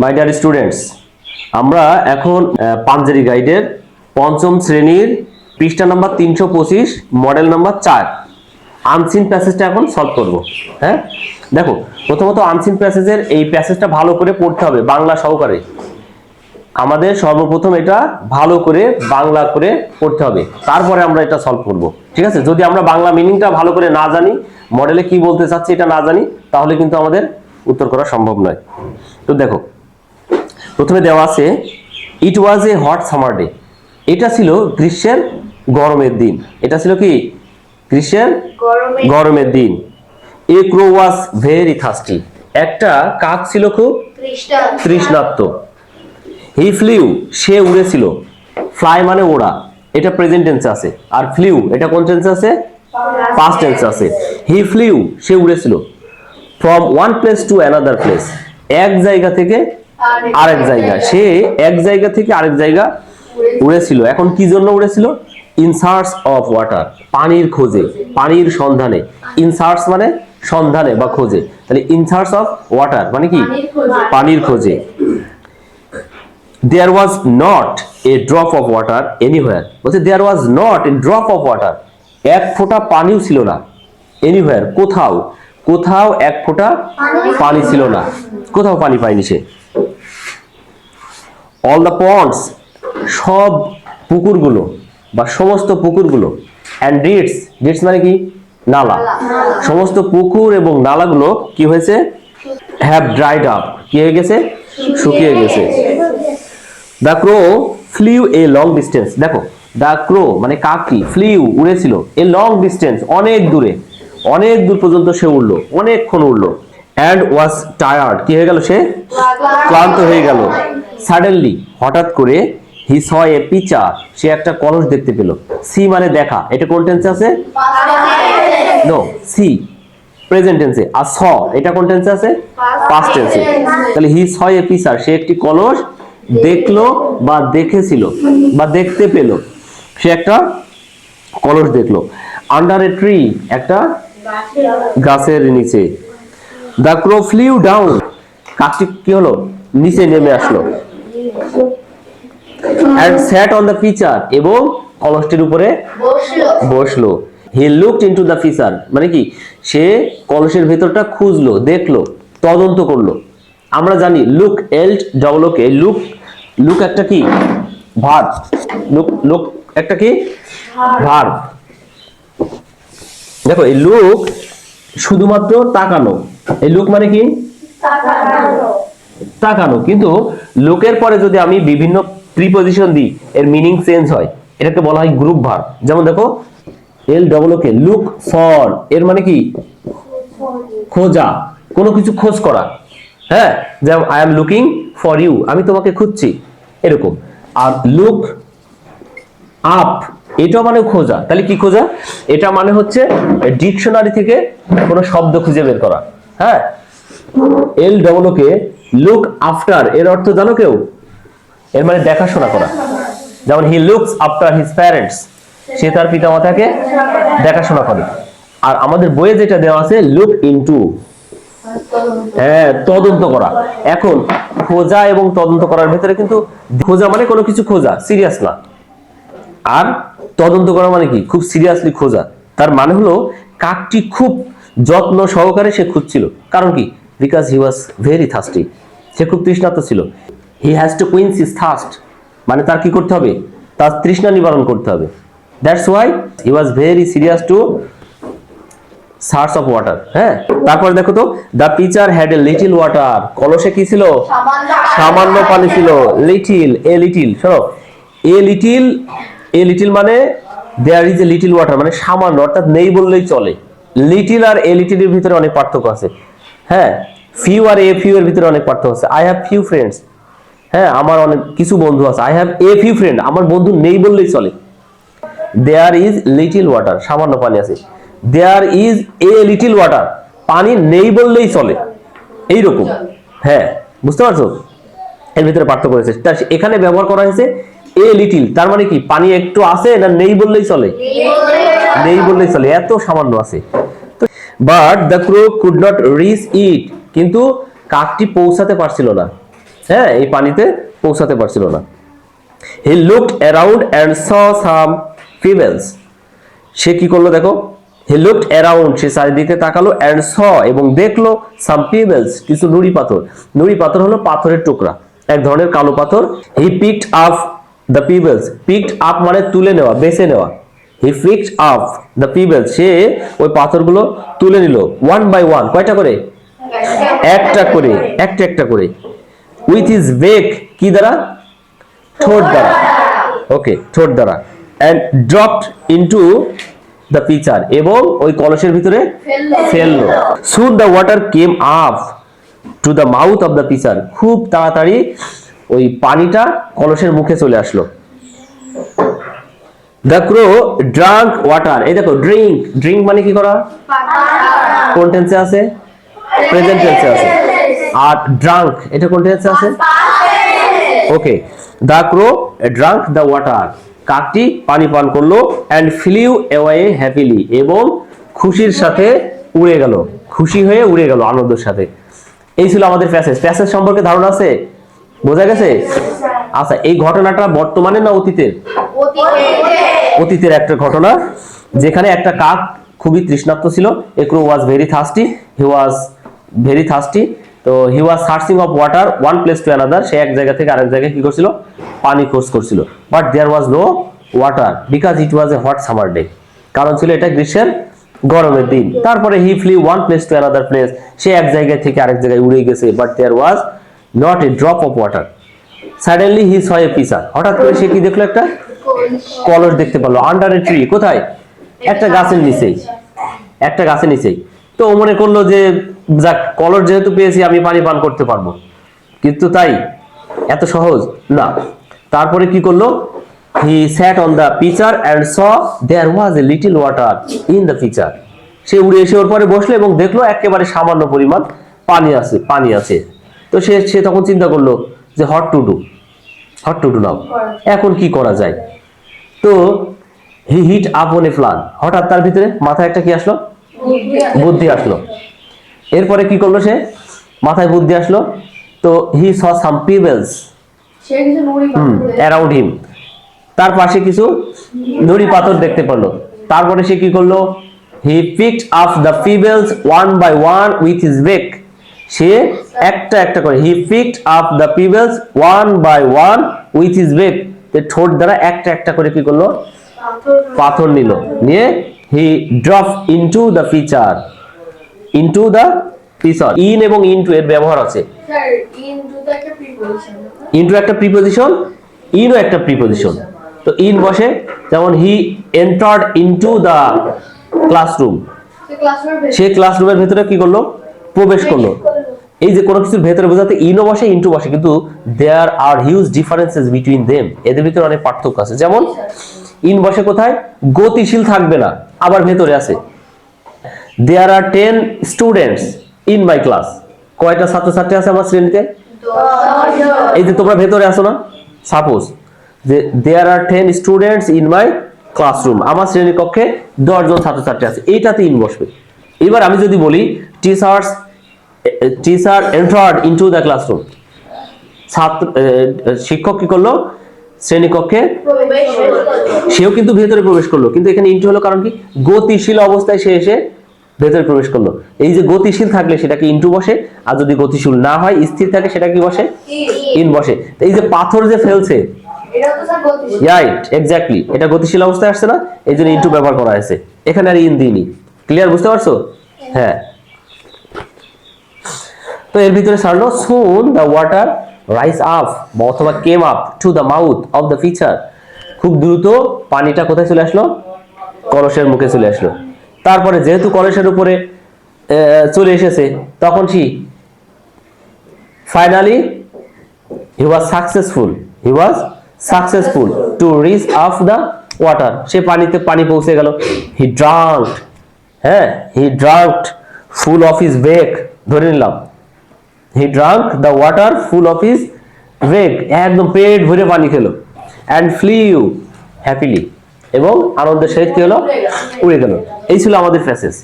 My dear students, আমরা এখন পাঞ্জেরি গাইডের পঞ্চম শ্রেণীর পৃষ্ঠা নাম্বার 325 মডেল নাম্বার 4 আনসিন প্যাসেজটা এখন সলভ করব। হ্যাঁ, দেখো প্রথমত আনসিন প্যাসেজের এই প্যাসেজটা ভালো করে পড়তে হবে বাংলা সহকারে। আমাদের সর্বপ্রথম এটা ভালো করে বাংলা করে পড়তে হবে, তারপরে আমরা এটা সলভ করব। ঠিক আছে, যদি আমরা বাংলা মিনিংটা ভালো করে না জানি, মডেলে কি বলতে চাচ্ছে এটা না জানি, তাহলে কিন্তু আমাদের উত্তর করা সম্ভব নয়। তো দেখো প্রথমে দেওয়া আছে ইট was a hot summer day. এটা ছিল গ্রীষ্মের গরমের দিন। এটা ছিল কি গ্রীষ্মের গরমের দিন। এ ক্রো ওয়াজ ভেরি থার্স্টি। একটা কাক ছিল খুব তৃষ্ণার্ত। হি ফ্লিউ, সে উড়েছিল। ফ্লাই মানে ওড়া, এটা প্রেজেন্ট টেন্সে আছে। আর ফ্লিউ এটা কোন টেন্সে আছে? পাস্ট টেন্সে আছে। হি ফ্লিউ, সে উড়েছিল। From one place to another place, এক জায়গা থেকে আরেক জায়গা। সে এক জায়গা থেকে আরেক জায়গা উড়েছিল। এখন কি জন্য উড়েছিল? ইন সার্চ অফ ওয়াটার, পানির খোঁজে, পানির সন্ধানে। ইন সার্চ মানে সন্ধানে বা খোঁজে, তাহলে ইন সার্চ অফ ওয়াটার মানে কি পানির খোঁজে। There was not a drop of water anywhere. বলছে there was not a drop of water, এক ফোঁটা পানিও ছিল না। anywhere, কোথাও, কোথাও এক ফোঁটা পানি ছিল না, কোথাও পানি পায়নি সে। all the ponds, সব পুকুরগুলো বা সমস্ত পুকুরগুলো, and reeds, reeds মানে কি নালা, সমস্ত পুকুর এবং নালাগুলো কি হয়েছে? have dried up, কি হয়ে গেছে? শুকিয়ে গেছে। The crow flew a long distance. দেখো the crow মানে কাকটি, flew উড়েছিল, a long distance অনেক দূরে, অনেক দূর পর্যন্ত সে উড়লো, অনেকক্ষণ উড়লো। and was tired, কি হয়ে গেল? সে ক্লান্ত হয়ে গেল। suddenly, হঠাৎ করে, he saw a pitcher, সে একটা কলস দেখতে পেল। see মানে দেখা, এটা কোন টেন্সে আছে? no, see প্রেজেন্ট টেন্সে। আর saw এটা কোন টেন্সে আছে? পাস্ট টেন্সে। তাহলে he saw a pitcher, সে একটি কলস দেখলো বা দেখেছিল বা দেখতে পেল। সে একটা কলস দেখলো। আন্ডার এ ট্রি, একটা গাছের নিচে। দ্য ক্রো ফ্লিউ ডাউন, কাকটি কি হলো? নিচে নেমে আসলো। and sat on the pitcher, এবং কলসটির উপরে বসলো। he looked into the pitcher মানে কি সে কলসের ভেতরটা খুঁজলো, দেখলো, তদন্ত করলো। আমরা জানি লুক, এল ডবল ওকে, লুক, লুক একটা কি ভার্ব, লুক, লুক একটা কি ভার্ব। দেখো এই লুক শুধুমাত্র তাকানো, এই লুক মানে কি তাকানো, কিন্তু লুকের পরে যদি আমি বিভিন্ন প্রিপজিশন দিই এর মিনিং চেঞ্জ হয়, এটাকে বলা হয় গ্রুপ ভার্ব। যেমন দেখো এল ডবল ওকে, লুক ফর, এর মানে কি খোঁজা, কোনো কিছু খোঁজ করা। হ্যাঁ, যেমন I am looking for you, আমি তোমাকে খুঁজছি, এরকম। আর লুক আপ, এটা মানে খোঁজা। তাহলে কি খোঁজা? এটা মানে হচ্ছে ডিকশনারি থেকে কোনো শব্দ খুঁজে বের করা। হ্যাঁ, L double okay, look after, এর অর্থ জানো কেউ? এর মানে দেখাশোনা করা। যেমন he looks after his parents, সে তার পিতামাতাকে দেখাশোনা করে। আর আমাদের বইয়ে যেটা দেওয়া আছে লুক ইনটু, হ্যাঁ তদন্ত করা। এখন খোঁজা এবং তদন্ত করার ভেতরে কিন্তু খোঁজা মানে কোনো কিছু খোঁজা, সিরিয়াস না। আর তদন্ত করা মানে কি খুব সিরিয়াসলি খোঁজা। তার মানে হলো কাকটি খুব যত্ন সহকারে সে খুঁজছিল। কারণ কি? Because he was very thirsty, সে খুব তৃষ্ণার্ত ছিল। He has to quench his thirst, মানে তার কি করতে হবে? তার তৃষ্ণা নিবারণ করতে হবে। That's why he was very serious to search of water. হ্যাঁ, তারপরে দেখো তো the pitcher had a little water, কলসে কি ছিল? সামান্য পানি ছিল। লিটিল, এ লিটিল, শোনো এ লিটিল, এ লিটিল মানে there is a little water, মানে সামান্য, অর্থাৎ নেই বললেই চলে। লিটিল আর এ লিটিলের ভিতরে অনেক পার্থক্য আছে। হ্যাঁ, ফিউ আর এ ফিউ এর ভিতরে অনেক পার্থক্য আছে। আই হ্যাভ ফিউ ফ্রেন্ডস, হ্যাঁ আমার অনেক কিছু বন্ধু আছে। I have a few friend, আমার বন্ধু নেই বললেই চলে। দেয়ার ইজ লিটল ওয়াটার, সামান্য পানি আছে। There is a little water, পানি নেই বললেই চলে, এইরকম। হ্যাঁ, বুঝতে পারছো এর ভিতরে পার্থক্য রয়েছে। এখানে ব্যবহার করা হয়েছে এ লিটল, তার মানে কি পানি একটু আছে না নেই বললেই চলে? নেই বললেই চলে, এত সামান্য আছে। But the crow could not reach it, কিন্তু কাকটি পৌঁছাতে পারছিল না। হ্যাঁ, এই পানিতে পৌঁছাতে পারছিল না। He looked around and saw some pebbles, সে কি করলো দেখো, হি লুকড অ্যারাউন্ড, সে চারিদিকে তাকালো, অ্যান্ড স এবং দেখলো, সাম পিবলস কিছু নুড়ি পাথর। নুড়ি পাথর হলো পাথরের টুকরা, এক ধরনের কালো পাথর। He picked up the pebbles, picked up মানে তুলে নেওয়া, বেছে নেওয়া। He picked up the pebbles, সে ওই পাথরগুলো তুলে নিল, ওয়ান বাই ওয়ান, কয়টা করে, একটা করে, একটা একটা করে, উইথ হিজ বেক, কি দ্বারা, ঠোঁট দ্বারা, ওকে, ঠোঁট দ্বারা, and dropped into the pitcher, এবং ওই কলসের ভিতরে ফেললো। Soon the water came up to the mouth of the pitcher, খুব তাড়াতাড়ি ওই পানিটা কলসের মুখে চলে আসলো। দ্য ক্রো ড্রাঙ্ক ওয়াটার, এই দেখো ড্রিঙ্ক, ড্রিঙ্ক মানে কি করা, কোন টেন্সে আছে, প্রেজেন্ট টেন্সে আছে। আর ড্রাঙ্ক এটা কোন টেন্সে আছে, okay. The crow drank the water, কাকটি পানি পান করলো, এন্ড ফ্লিউ অ্যাওয়ে হ্যাপিলি, এবং খুশির সাথে উড়ে গেল, খুশি হয়ে উড়ে গেল আনন্দের সাথে। এই ছিল আমাদের প্যাসেজ। প্যাসেজ সম্পর্কে ধারণা আছে, বোঝা গেছে? আচ্ছা, এই ঘটনাটা বর্তমানে না অতীতের? অতীতের একটা ঘটনা, যেখানে একটা কাক খুবই তৃষ্ণার্ত ছিল। A crow was very thirsty, he was very thirsty, তো he was searching of water one place to another, সে এক জায়গা থেকে আরেক জায়গায় কি করছিল, পানি খোঁজ করছিল। But there was no water because it was a hot summer day, কারণ ছিল এটা গ্রীষ্মের গরমের দিন। তারপরে he flew one place to another place, সে এক জায়গা থেকে আরেক জায়গায় উড়ে গেছে। But there was not a drop of water. Suddenly he saw a pitcher, হঠাৎ করে সে কি দেখলো, একটা কলস দেখতে পেলো, আন্ডার এ ট্রি, কোথায়, একটা গাছের নিচেই, একটা গাছের নিচেই। তো ও মনে করলো যে যাক, কলস যেহেতু পেয়েছি আমি পানি পান করতে পারবো, কিন্তু তাই এত সহজ না। তারপরে কি করলো, he sat on the pitcher and saw there was a little water in the pitcher, সে উড়ে এসে ওর পরে বসলো এবং দেখলো একেবারে সামান্য পরিমাণ পানি আছে, পানি আছে। তো সে তখন চিন্তা করলো যে হট টু ডু নাও, এখন কি করা যায়। তো he hit upon a plan, হঠাৎ তার ভিতরে মাথায় একটা কি আসলো, বুদ্ধি আসলো। এরপরে কি করলো, সে মাথায় বুদ্ধি আসলো, তো হি স সাম পিবলস অ্যারাউন্ড হিম, তার পাশে কিছু নুড়ি পাথর দেখতে পেলো। তারপরে সে কি করলো, he picked up the pebbles one by one with his beak, সে একটা একটা করে, he picked up the pebbles one by one with his beak, ঠোঁট দ্বারা একটা একটা করে কি করলো, পাথর নিল, নিয়ে he drop into the pitcher, into the pitcher. In এবং ইনটু এর ব্যবহার আছে, ইনটু একটা প্রিপজিশন, ইনও একটা প্রিপজিশন। তো ইন বসে, যেমন he entered into the classroom, সে ক্লাসরুমের ভেতরে কি করলো, প্রবেশ করলো। এই যে কোনো কিছুর ভেতরে বোঝাতে ইনও বসে ইনটু বসে, কিন্তু দেয়ার আর হিউজ ডিফারেন্সেস বিটুইন দেম, এদের ভিতরে অনেক পার্থক্য আছে। যেমন ইন বসে কোথায়, গতিশীল থাকবে না, আবার ভেতরে আছে দেয়ার আর 10 স্টুডেন্টস ইন মাই ক্লাস, কয়টা ছাত্রছাত্রী আছে আমার শ্রেণীতে, এই যে তোমরা ভেতরে আছো না, সাপোজ যে দেয়ার আর 10 স্টুডেন্টস ইন মাই ক্লাসরুম, আমার শ্রেণী কক্ষে 10 জন ছাত্রছাত্রী আছে, এইটাতে ইন বসবে। এবার আমি যদি বলি teacher entered into the classroom, শিক্ষক কি করলো, শ্রেণীকক্ষে সেও কিন্তু ভেতরে প্রবেশ করলো, কিন্তু এখানে ইনটু হলো কারণ কি, গতিশীল অবস্থায় সে এসে ভেতরে প্রবেশ করলো। এই যে গতিশীল থাকলে সেটাকে ইনটু বসে, আর যদি গতিশীল না হয়, স্থির থাকে, সেটা কি বসে, ইন বসে। এই যে পাথর যে ফেলছে, রাইট, এক্স্যাক্টলি, এটা গতিশীল অবস্থায় আসছে না, এই জন্য ইনটু ব্যবহার করা হয়েছে, এখানে আর ইন দিইনি। ক্লিয়ার, বুঝতে পারছো? হ্যাঁ। তো এর ভিতরে ছাড়লো, soon the water rise up অথবা came up to the mouth of the pitcher, খুব দ্রুত পানিটা কোথায় চলে আসলো, কলসের মুখে চলে আসলো। তারপরে যেহেতু কলসের উপরে চলে এসেছে, তখন কি finally he was successful to reach up the water, সে পানিতে পানি পৌঁছে গেল। হি ড্রাঙ্কড, হ্যাঁ, he drunked full of his beak, ধরে নিলাম he drank the water full of his beak, একদম পেট ভরে পানি খেলো। অ্যান্ড ফ্লিউ হ্যাপিলি, এবং আনন্দের সহিত কি হলো, উড়ে গেল। এই ছিল আমাদের প্যাসেজ।